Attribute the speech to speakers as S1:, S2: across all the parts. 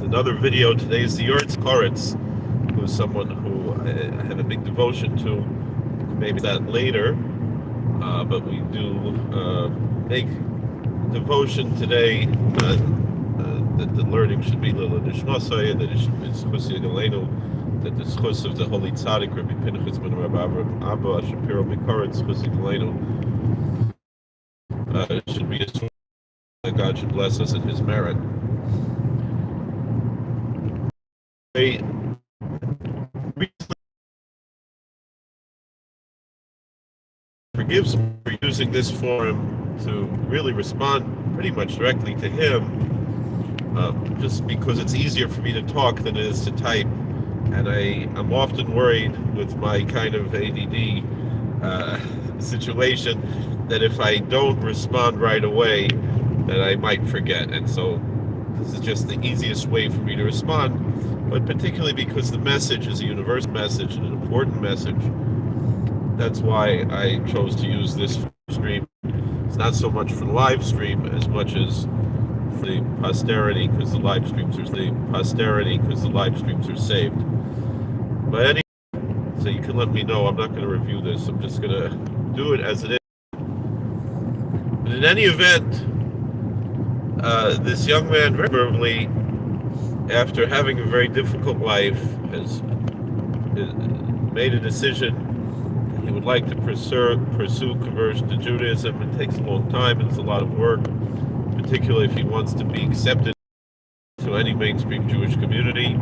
S1: another video. Today is the Yurtz Koretz, who is someone who I have a big devotion to. Maybe that later, but we do make devotion today that the learning should be Lila Nishmasaya, that it should be Schusi Galeno, that the Schus of the Holy Tzaddik, Rabbi Pinchas ben Rabbi Abba Shapiro Mikoretz, Schusi Galeno, should be a that God should bless us in His merit. I forgives me for using this forum to really respond pretty much directly to him, just because it's easier for me to talk than it is to type, and I'm often worried with my kind of ADD situation that if I don't respond right away, that I might forget, and so this is just the easiest way for me to respond, but particularly because the message is a universal message and an important message. That's why I chose to use this stream. It's not so much for the live stream as much as for the posterity, because the live streams are saved. But anyway, so you can let me know. I'm not going to review this. I'm just going to do it as it is. But in any event, this young man, Rebbe, after having a very difficult life, has made a decision. He would like to pursue conversion to Judaism. It takes a long time and it's a lot of work, particularly if he wants to be accepted to any mainstream Jewish community.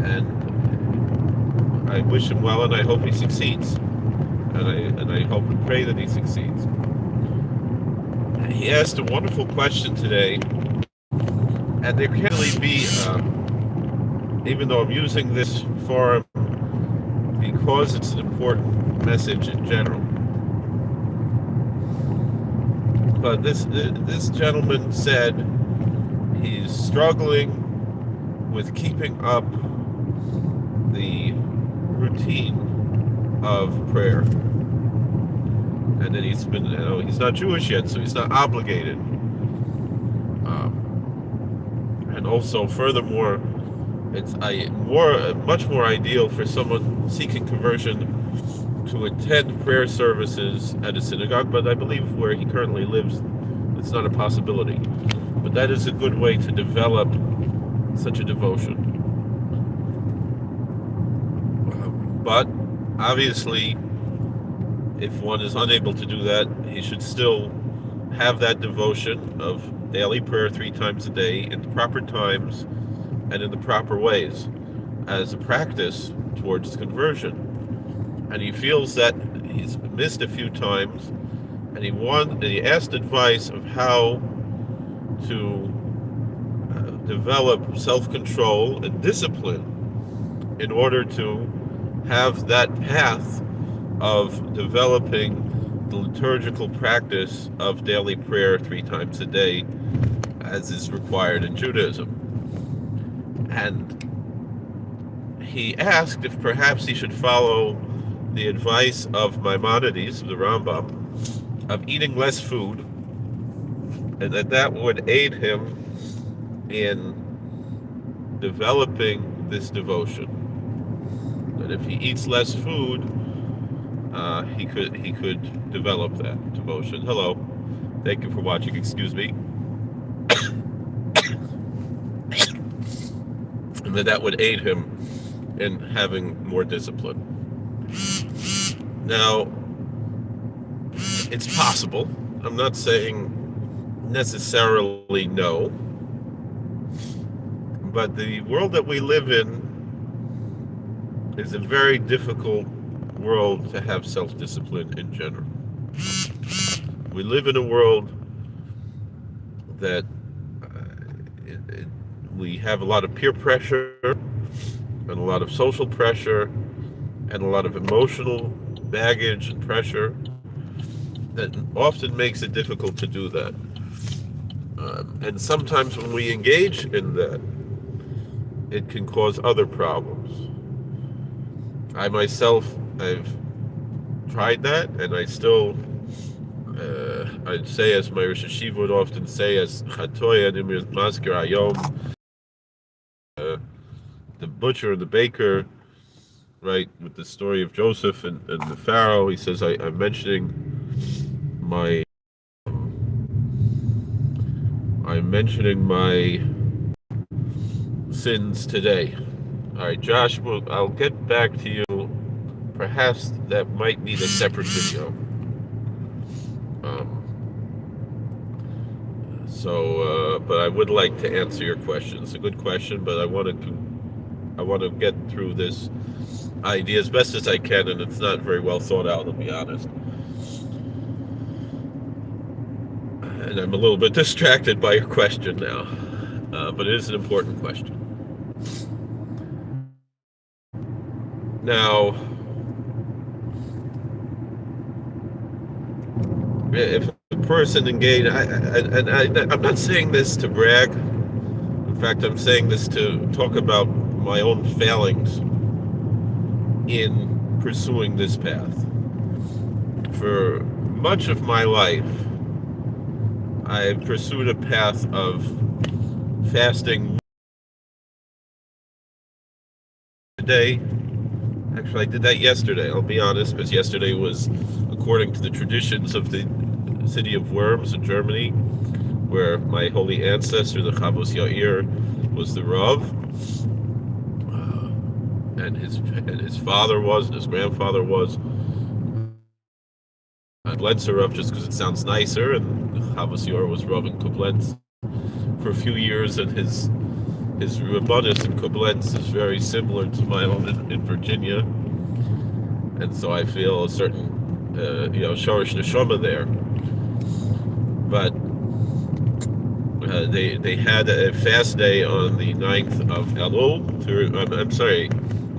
S1: And I wish him well, and I hope he succeeds. And I hope and pray that he succeeds. He asked a wonderful question today, and there can't really be, even though I'm using this forum because it's an important message in general. But this gentleman said he's struggling with keeping up the routine of prayer, and that he's been, he's not Jewish yet, so he's not obligated. And also, furthermore, it's much more ideal for someone seeking conversion to attend prayer services at a synagogue, but I believe where he currently lives, it's not a possibility. But that is a good way to develop such a devotion. But obviously, if one is unable to do that, he should still have that devotion of daily prayer 3 times a day in the proper times and in the proper ways as a practice towards conversion. And he feels that he's missed a few times, and he asked advice of how to develop self-control and discipline in order to have that path of developing the liturgical practice of daily prayer 3 times a day as is required in Judaism. And he asked if perhaps he should follow the advice of Maimonides, the Rambam, of eating less food, and that would aid him in developing this devotion. That if he eats less food, he could develop that devotion. Hello, thank you for watching. Excuse me. And that would aid him in having more discipline. Now, it's possible. I'm not saying necessarily no, but the world that we live in is a very difficult world to have self-discipline in general. We live in a world that we have a lot of peer pressure and a lot of social pressure and a lot of emotional baggage and pressure that often makes it difficult to do that. And sometimes when we engage in that, it can cause other problems. I myself, I've tried that, and I still, I'd say, as my Rosh Hashiva would often say, as Chatoya Nimir Masker Ayom, the butcher and the baker, right, with the story of Joseph and the Pharaoh. He says, I'm mentioning my sins today. All right, Josh, I'll get back to you. Perhaps that might need a separate video. But I would like to answer your question. It's a good question, but I want to get through this idea as best as I can, and it's not very well thought out, to be honest. And I'm a little bit distracted by your question now, but it is an important question. Now, if a person engaged, I'm not saying this to brag. In fact, I'm saying this to talk about my own failings in pursuing this path. For much of my life, I pursued a path of fasting today. Actually, I did that yesterday, I'll be honest, because yesterday was according to the traditions of the city of Worms in Germany, where my holy ancestor, the Chavos Yair, was the Rav, and his father was, and his grandfather was. Koblenzer Rav, just because it sounds nicer, and Chavos Yair was Rav in Koblenz for a few years, and his Rabbanus in Koblenz is very similar to my own in Virginia, and so I feel a certain Shorish Neshama there. But they had a fast day on the 9th of Elul.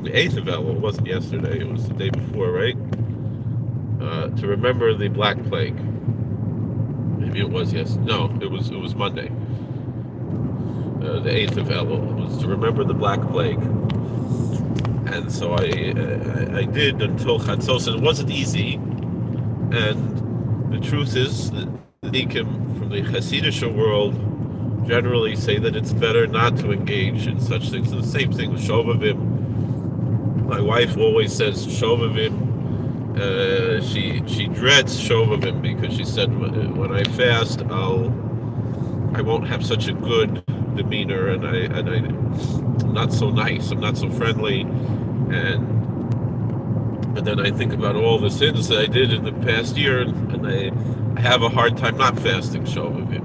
S1: The 8th of Elul. It wasn't yesterday. It was the day before, right? To remember the Black Plague. Maybe it was No, it was Monday. The 8th of Elul was to remember the Black Plague. And so I did until Chatzos, and it wasn't easy. And the truth is that the Tzaddikim from the Hasidic world generally say that it's better not to engage in such things. And the same thing with Shovavim. My wife always says Shovavim. She dreads Shovavim because she said when I fast I won't have such a good demeanor, and I'm not so nice, I'm not so friendly, and then I think about all the sins that I did in the past year, and I have a hard time not fasting Shovavim.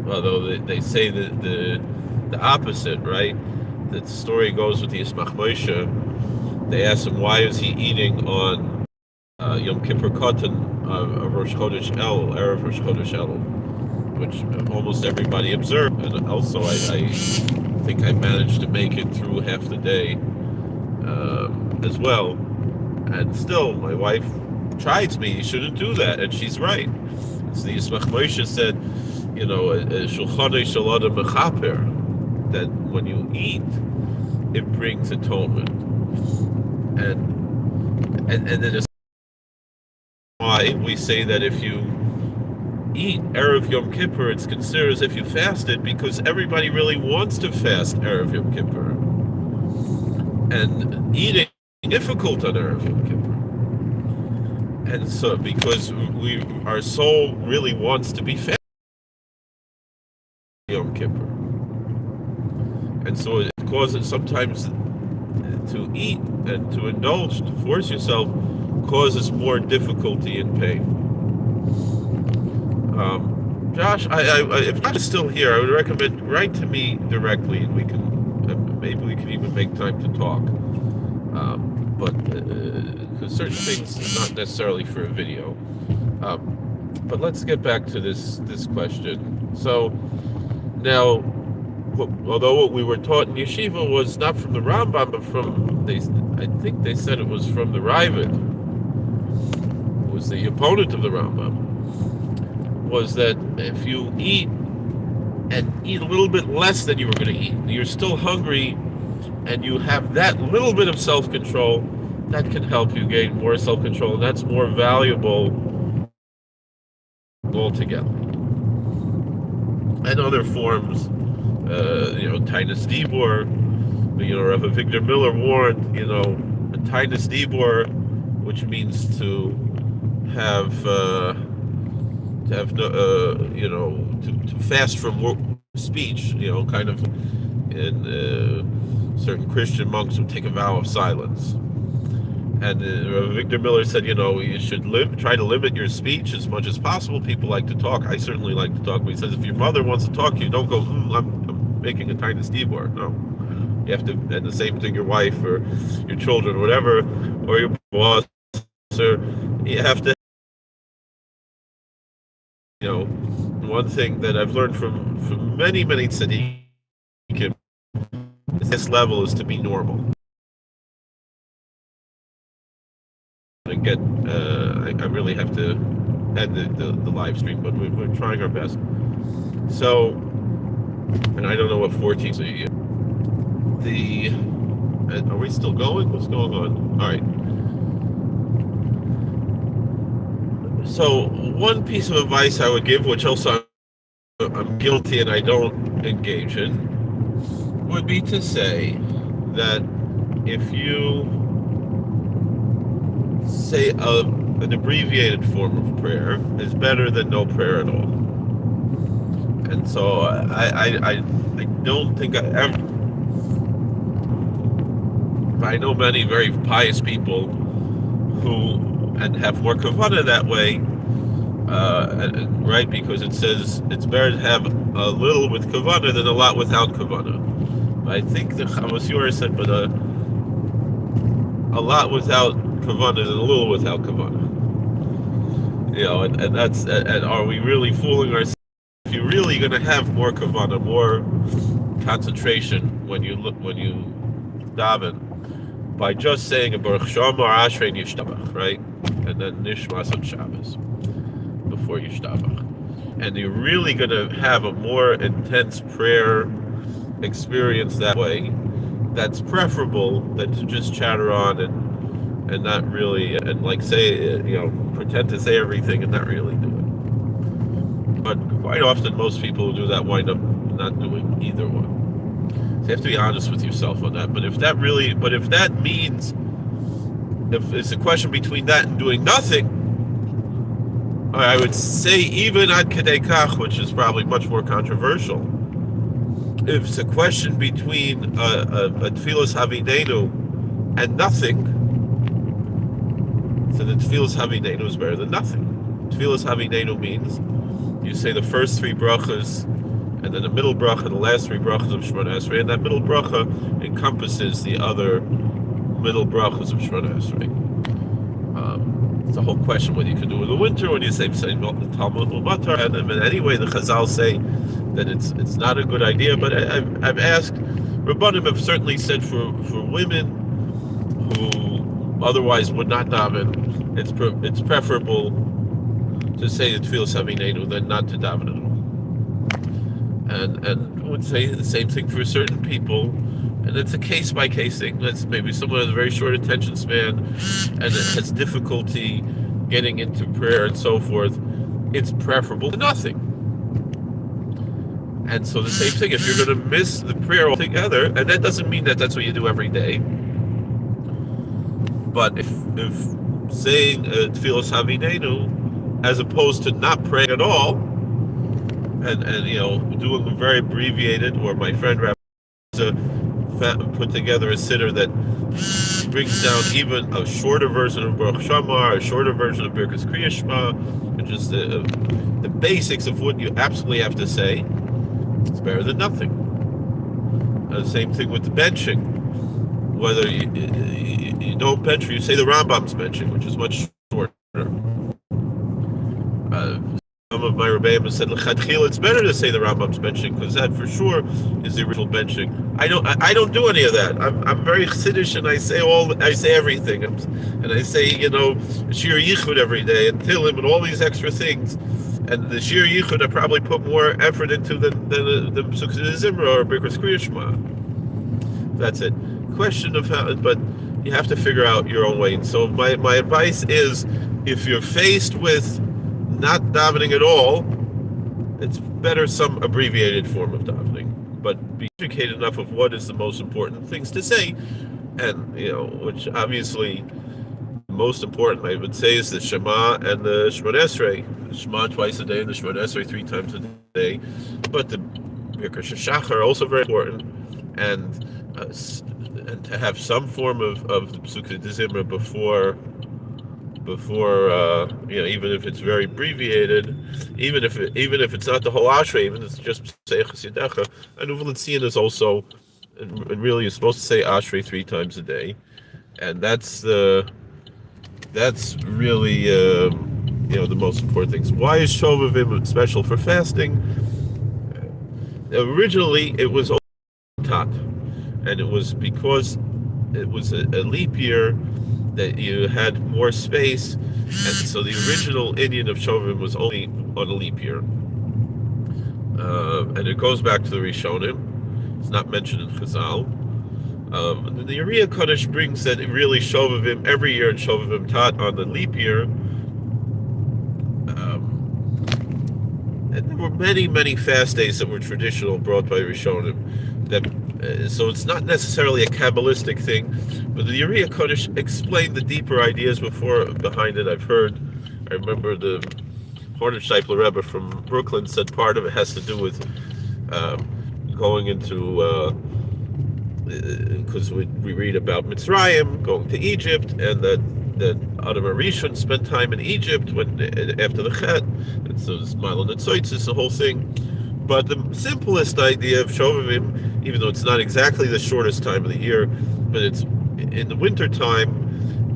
S1: Although they say that the opposite, right? The story goes with the Yismach Moshe. They asked him why is he eating on Yom Kippur Katan of Rosh Chodesh El, Erev Rosh Chodesh El, which almost everybody observed, and also I think I managed to make it through half the day as well. And still, my wife chides me, you shouldn't do that, and she's right. So the Yismach Moshe said, Shulchanei Shel Adam Mechaper, that when you eat, it brings atonement. And then it's why we say that if you eat Erev Yom Kippur, it's considered as if you fasted, because everybody really wants to fast Erev Yom Kippur. And eating is difficult on Erev Yom Kippur. And so, because our soul really wants to be fasted Yom Kippur. And so it causes sometimes to eat and to indulge, to force yourself, causes more difficulty and pain. Josh, if Josh is still here, I would recommend write to me directly, and we can even make time to talk. But because certain things not necessarily for a video. But let's get back to this question. So now, although what we were taught in yeshiva was not from the Rambam, but I think they said it was from the Ravid, who was the opponent of the Rambam, was that if you eat a little bit less than you were going to eat, you're still hungry, and you have that little bit of self-control, that can help you gain more self-control, and that's more valuable altogether. And other forms Tinus Dibor. Rabbi Victor Miller warned, a Tinus Dibor, which means to have to fast from speech, kind of in certain Christian monks would take a vow of silence. And Victor Miller said, you should try to limit your speech as much as possible. People like to talk. I certainly like to talk. But he says, if your mother wants to talk to you, don't go, I'm making a Tinus Dibor. No. You have to, and the same thing, your wife or your children, or whatever, or your boss, or you have to, one thing that I've learned from many, many tzaddikim, this level is to be normal. And get, I really have to end the live stream, but we're trying our best. So, and I don't know what 14 is. Are we still going? What's going on? All right. So, one piece of advice I would give, which also I'm guilty and I don't engage in, would be to say that if you say an abbreviated form of prayer is better than no prayer at all. And so I don't think I know many very pious people who have more kavanah that way, right? Because it says it's better to have a little with kavanah than a lot without kavanah. I think the Chamas Yoreh said, but a lot without kavanah than a little without kavanah. And that's, and are we really fooling ourselves? If you're really going to have more kavanah, more concentration when you daven, by just saying a Baruch Shamar Ashrei Yishtabach, right? And then Nishmas on Shabbos before Yishtabach. And you're really going to have a more intense prayer experience that way. That's preferable than to just chatter on and not really, and like say, pretend to say everything and not really do it. But quite often, most people who do that wind up not doing either one. So you have to be honest with yourself on that. But if that means, if it's a question between that and doing nothing, I would say even ad kedei kach, which is probably much more controversial. If it's a question between a tefillas havinenu and nothing, so the tefillas havinenu is better than nothing. Tefillas havinenu means you say the first three brachas, and then the middle bracha, the last three brachas of Shemona Esrei, and that middle bracha encompasses the other middle brachas of Shemona Esrei. It's a whole question whether you can do it in the winter, when you say the Talmud Umatar, and anyway, the Chazal say that it's not a good idea. But I've asked, Rabbanim have certainly said for women who otherwise would not daven, it's preferable to say the Tefillas Havinenu than not to daven at all. And I would say the same thing for certain people, and it's a case-by-case thing. That's maybe someone has a very short attention span and has difficulty getting into prayer and so forth. It's preferable to nothing. And so the same thing, if you're going to miss the prayer altogether, and that doesn't mean that that's what you do every day, but if saying Tefillas Havinenu as opposed to not praying at all, and doing a very abbreviated, or my friend Rabbi put together a sitter that brings down even a shorter version of Baruch Shamar, a shorter version of Birkas Kriya Shema, and just the basics of what you absolutely have to say. It's better than nothing. The same thing with the benching. Whether you don't bench or you say the Rambam's benching, which is much shorter. Some of my Rebbe said, "L'chadchil, it's better to say the Rambam's benching because that for sure is the original benching." I don't do any of that. I'm very Hasidic and I say everything, and I say Shir Yichud every day and Tilim and all these extra things. And the Shir Yichud I probably put more effort into than the Pesukei Zimra or Birkas Kriya Shema. That's it. Question of how, but you have to figure out your own way. And so my advice is, if you're faced with not davening at all, it's better some abbreviated form of davening. but be educated enough of what is the most important things to say, and which obviously most important, I would say, is the Shema and the Shemona Esrei. The Shema twice a day and the Shemona Esrei 3 times a day. But the Birkat Shachar are also very important, and to have some form of the Psukei D'Zimra before even if it's very abbreviated, even if it's not the whole Ashrei, even if it's just say Chasidecha. And Uvalitzian is also, and really you're supposed to say Ashrei 3 times a day, and that's really the most important things. Why is Shovavim special for fasting? Originally, it was Tat, and it was because it was a leap year that you had more space, and so the original Indian of Shovavim was only on a leap year, and it goes back to the Rishonim. It's not mentioned in Chazal. The Uriah Kodesh brings that really Shovavim every year in Shovavim Tat on the leap year, and there were many fast days that were traditional brought by Rishonim. So it's not necessarily a Kabbalistic thing, but the Uriah Kodesh explained the deeper ideas behind it. I remember the Hornsteipler Rebbe from Brooklyn said part of it has to do with going into because we read about Mitzrayim going to Egypt, and that Adam Arishon spent time in Egypt after the Chet, and so it's Malon and Tzotzis, the whole thing. But the simplest idea of Shovavim, even though it's not exactly the shortest time of the year, but it's in the winter time,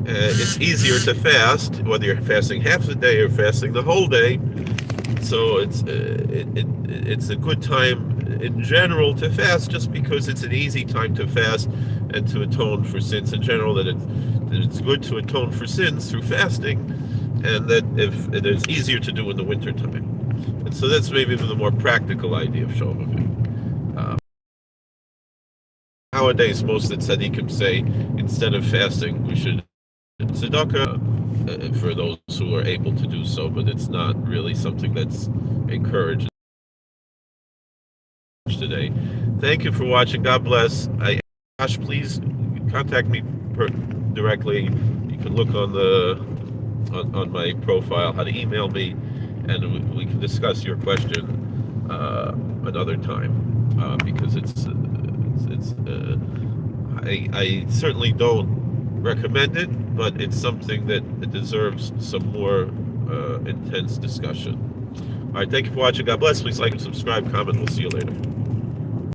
S1: it's easier to fast, whether you're fasting half the day or fasting the whole day. So it's a good time in general to fast, just because it's an easy time to fast and to atone for sins in general. That it's good to atone for sins through fasting, and that if it is easier to do in the winter time. And so that's maybe the more practical idea of Shovavim. Nowadays, most of the tzaddikim say instead of fasting, we should tzedakah for those who are able to do so, but it's not really something that's encouraged today. Thank you for watching. God bless. Josh, please contact me directly. You can look on my profile how to email me, and we can discuss your question another time, because I certainly don't recommend it, but it's something that deserves some more intense discussion. All right, thank you for watching. God bless. Please like and subscribe, comment. We'll see you later.